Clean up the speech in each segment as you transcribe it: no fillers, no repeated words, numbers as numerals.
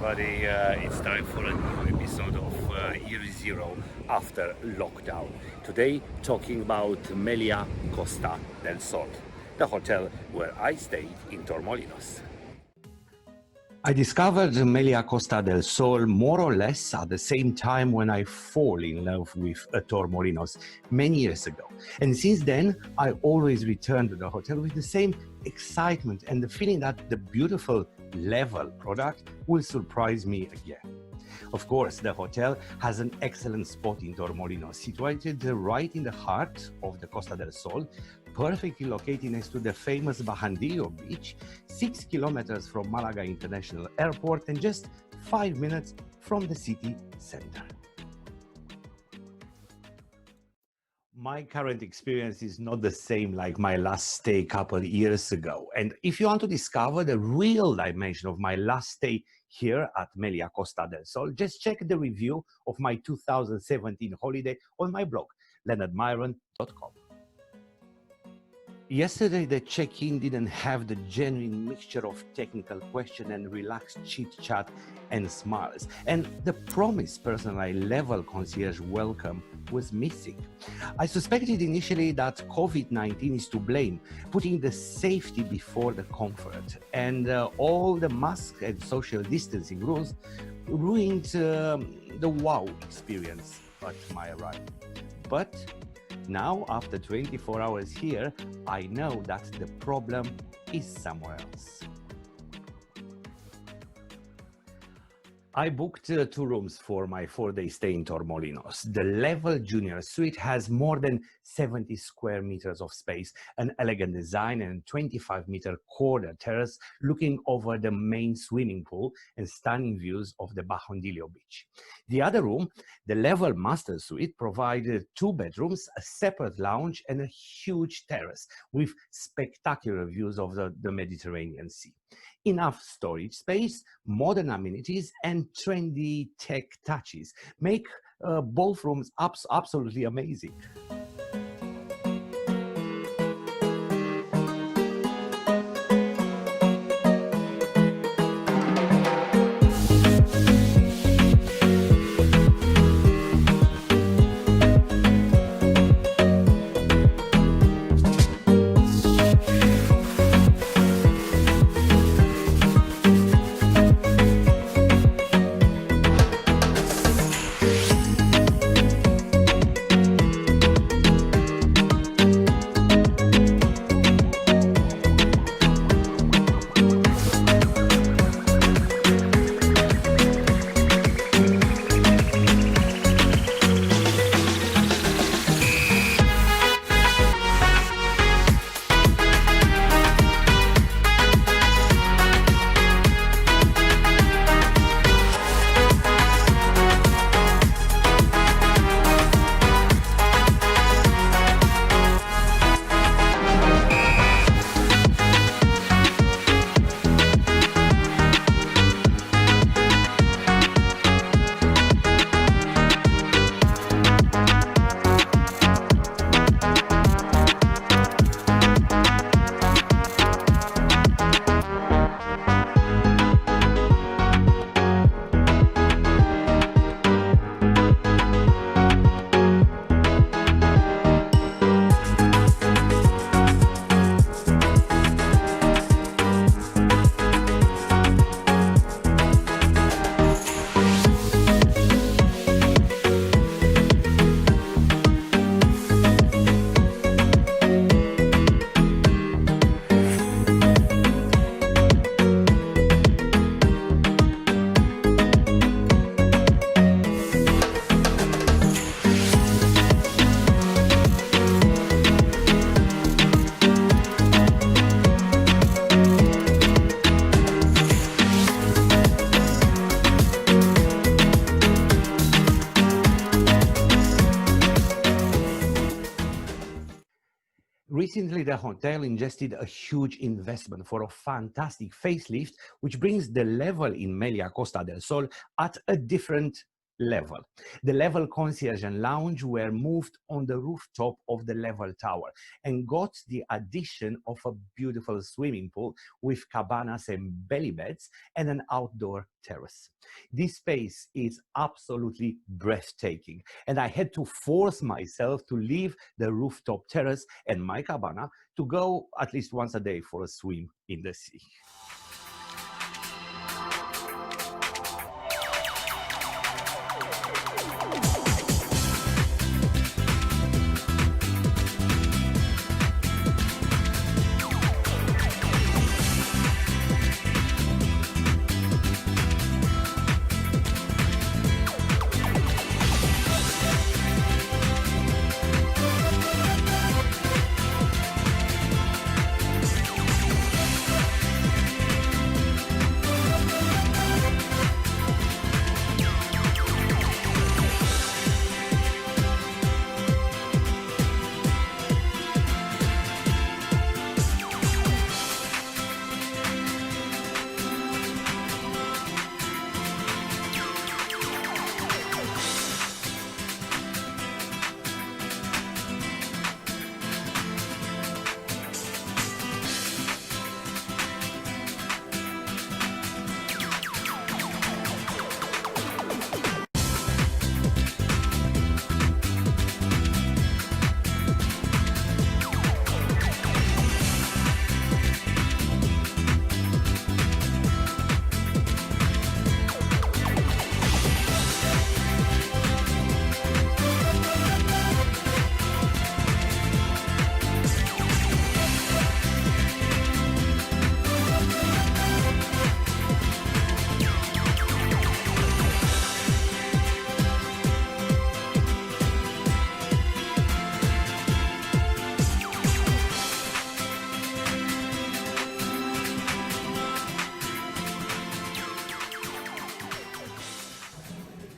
everybody. It's time for a new episode of Year Zero after lockdown. Today, talking about MELIA Costa del Sol, the hotel where I stayed in Torremolinos. I discovered MELIA Costa del Sol more or less at the same time when I fall in love with Torremolinos many years ago. And since then, I always return to the hotel with the same excitement and the feeling that the beautiful level product will surprise me again. Of course, the hotel has an excellent spot in Torremolinos, situated right in the heart of the Costa del Sol, perfectly located next to the famous Bahandillo beach, 6 kilometers from Malaga International Airport and just 5 minutes from the city center. My current experience is not the same like my last stay a couple of years ago. And if you want to discover the real dimension of my last stay here at MELIA Costa del Sol, just check the review of my 2017 holiday on my blog, leonardmyron.com. Yesterday, the check-in didn't have the genuine mixture of technical question and relaxed chit-chat and smiles. And the promised personal level concierge welcome was missing. I suspected initially that COVID-19 is to blame, putting the safety before the comfort. And all the mask and social distancing rules ruined the wow experience at my arrival. But now, after 24 hours here, I know that the problem is somewhere else. I booked 2 rooms for my 4-day stay in Torremolinos. The level junior suite has more than 70 square meters of space, an elegant design and 25-meter corner terrace looking over the main swimming pool and stunning views of the Bahandillo beach. The other room, the level master suite, provided 2 bedrooms, a separate lounge and a huge terrace with spectacular views of the Mediterranean Sea. Enough storage space, modern amenities and trendy tech touches make both rooms absolutely amazing. Recently, the hotel ingested a huge investment for a fantastic facelift, which brings the level in MELIA Costa del Sol at a different level. The level concierge and lounge were moved on the rooftop of the level tower and got the addition of a beautiful swimming pool with cabanas and belly beds and an outdoor terrace. This space is absolutely breathtaking, and I had to force myself to leave the rooftop terrace and my cabana to go at least once a day for a swim in the sea.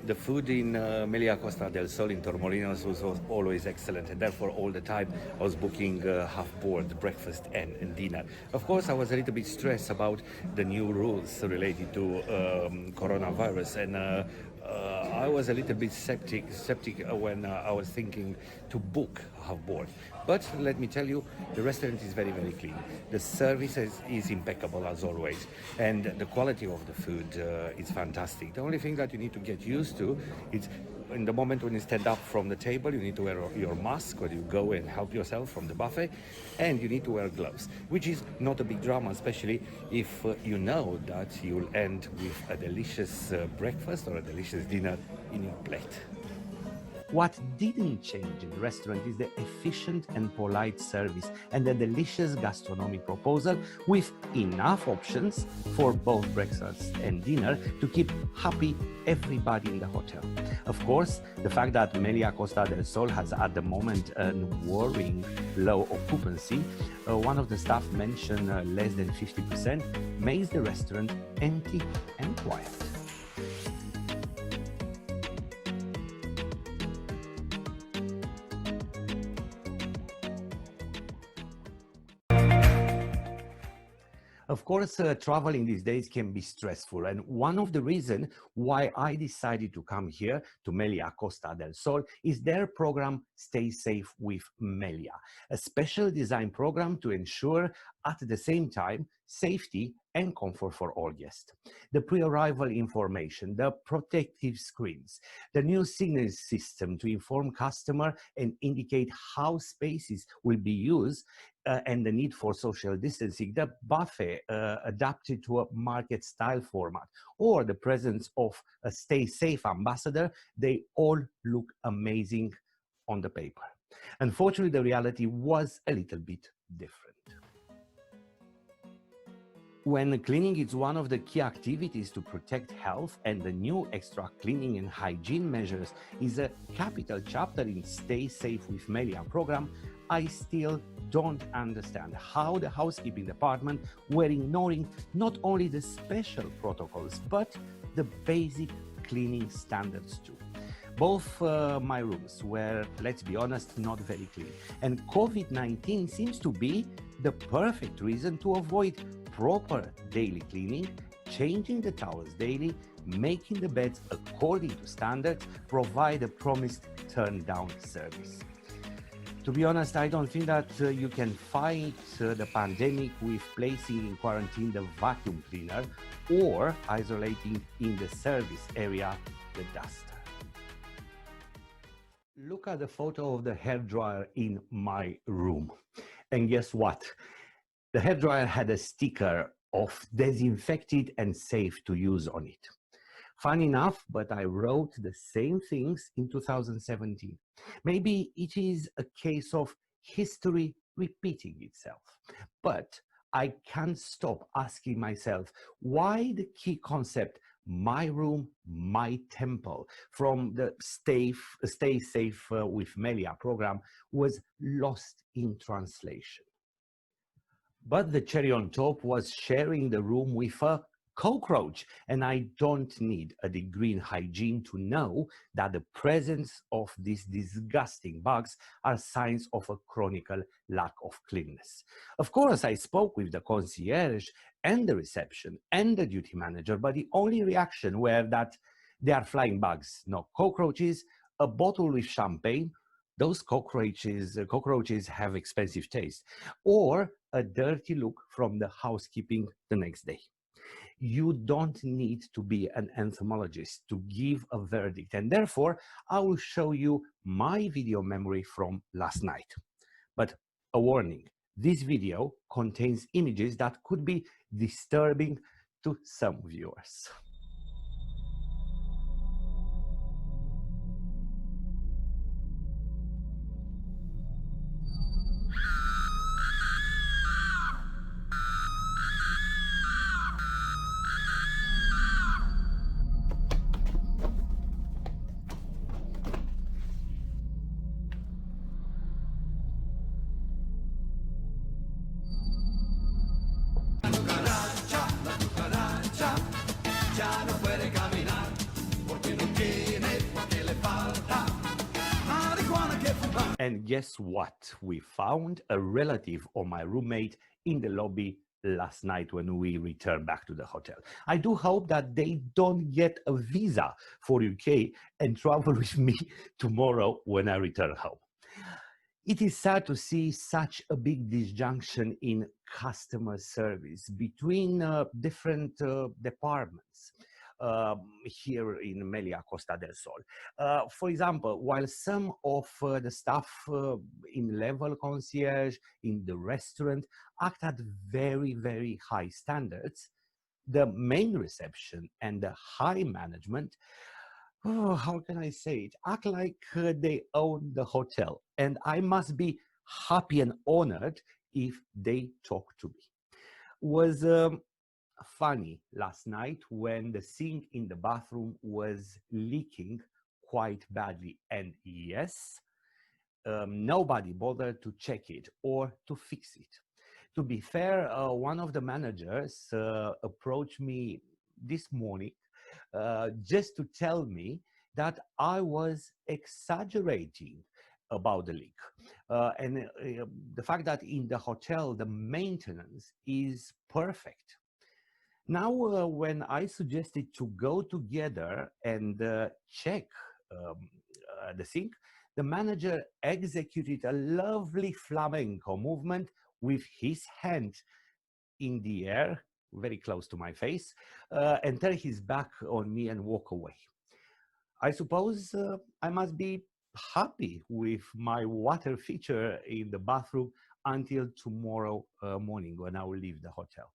The food in MELIA Costa del Sol in Torremolinos was always excellent, and therefore all the time I was booking half-board breakfast and dinner. Of course, I was a little bit stressed about the new rules related to coronavirus, and I was a little bit skeptic when I was thinking to book half-board. But let me tell you, the restaurant is very, very clean. The service is impeccable as always, and the quality of the food is fantastic. The only thing that you need to get used to is in the moment when you stand up from the table, you need to wear your mask when you go and help yourself from the buffet, and you need to wear gloves, which is not a big drama, especially if you know that you'll end with a delicious breakfast or a delicious dinner in your plate. What didn't change in the restaurant is the efficient and polite service and the delicious gastronomic proposal with enough options for both breakfast and dinner to keep happy everybody in the hotel. Of course, the fact that MELIA Costa del Sol has at the moment a worrying low occupancy, one of the staff mentioned less than 50%, makes the restaurant empty and quiet. Of course, traveling these days can be stressful, and one of the reasons why I decided to come here to MELIA Costa del Sol is their program Stay Safe with MELIA, a special design program to ensure at the same time safety and comfort for all guests. The pre-arrival information, the protective screens, the new signal system to inform customer and indicate how spaces will be used, and the need for social distancing, the buffet adapted to a market style format, or the presence of a Stay Safe ambassador, they all look amazing on the paper. Unfortunately, the reality was a little bit different. When cleaning is one of the key activities to protect health, and the new extra cleaning and hygiene measures is a capital chapter in Stay Safe with MELIA program, I still don't understand how the housekeeping department were ignoring not only the special protocols, but the basic cleaning standards too. Both my rooms were, let's be honest, not very clean. And COVID-19 seems to be the perfect reason to avoid proper daily cleaning, changing the towels daily, making the beds according to standards, provide a promised turn-down service. To be honest, I don't think that you can fight the pandemic with placing in quarantine the vacuum cleaner or isolating in the service area the duster. Look at the photo of the hairdryer in my room. And guess what? The hairdryer had a sticker of disinfected and safe to use on it. Fun enough, but I wrote the same things in 2017. Maybe it is a case of history repeating itself. But I can't stop asking myself why the key concept, my room, my temple, from the Stay Safe with MELIA program was lost in translation. But the cherry on top was sharing the room with a cockroach, and I don't need a degree in hygiene to know that the presence of these disgusting bugs are signs of a chronic lack of cleanliness. Of course, I spoke with the concierge and the reception and the duty manager, but the only reaction were that they are flying bugs, not cockroaches, a bottle with champagne, those cockroaches have expensive taste, or a dirty look from the housekeeping the next day. You don't need to be an entomologist to give a verdict, and therefore I will show you my video memory from last night. But a warning, this video contains images that could be disturbing to some viewers. And guess what? We found a relative of my roommate in the lobby last night when we returned back to the hotel. I do hope that they don't get a visa for UK and travel with me tomorrow when I return home. It is sad to see such a big disjunction in customer service between different departments. Here in MELIA Costa del Sol. For example, while some of the staff in level concierge in the restaurant act at very, very high standards, the main reception and the high management, how can I say it, act like they own the hotel. And I must be happy and honored if they talk to me. Was funny last night when the sink in the bathroom was leaking quite badly, and yes, nobody bothered to check it or to fix it. To be fair, one of the managers approached me this morning just to tell me that I was exaggerating about the leak, and the fact that in the hotel the maintenance is perfect. Now, when I suggested to go together and check the sink, the manager executed a lovely flamenco movement with his hand in the air, very close to my face, and turned his back on me and walk away. I suppose I must be happy with my water feature in the bathroom until tomorrow morning when I will leave the hotel.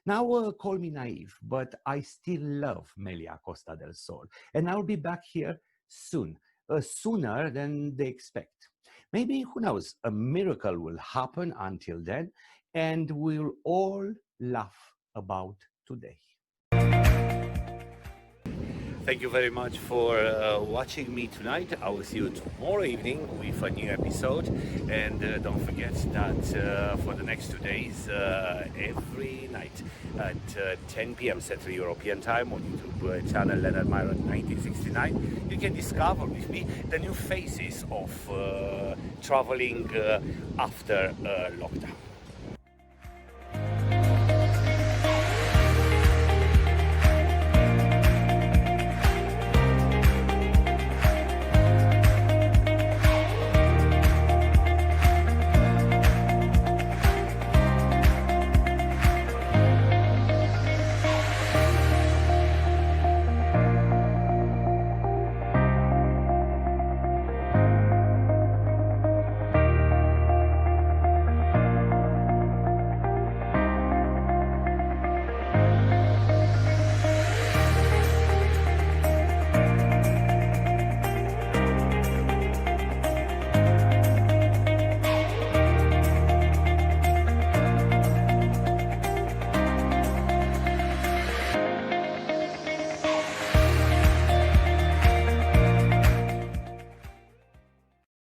Now, call me naive, but I still love MELIA Costa del Sol, and I'll be back here soon, sooner than they expect. Maybe, who knows, a miracle will happen until then, and we'll all laugh about today. Thank you very much for watching me tonight. I will see you tomorrow evening with a new episode. And don't forget that for the next 2 days, every night at 10 p.m. Central European Time on YouTube channel Leonard Myron 1969, you can discover with me the new faces of traveling after lockdown.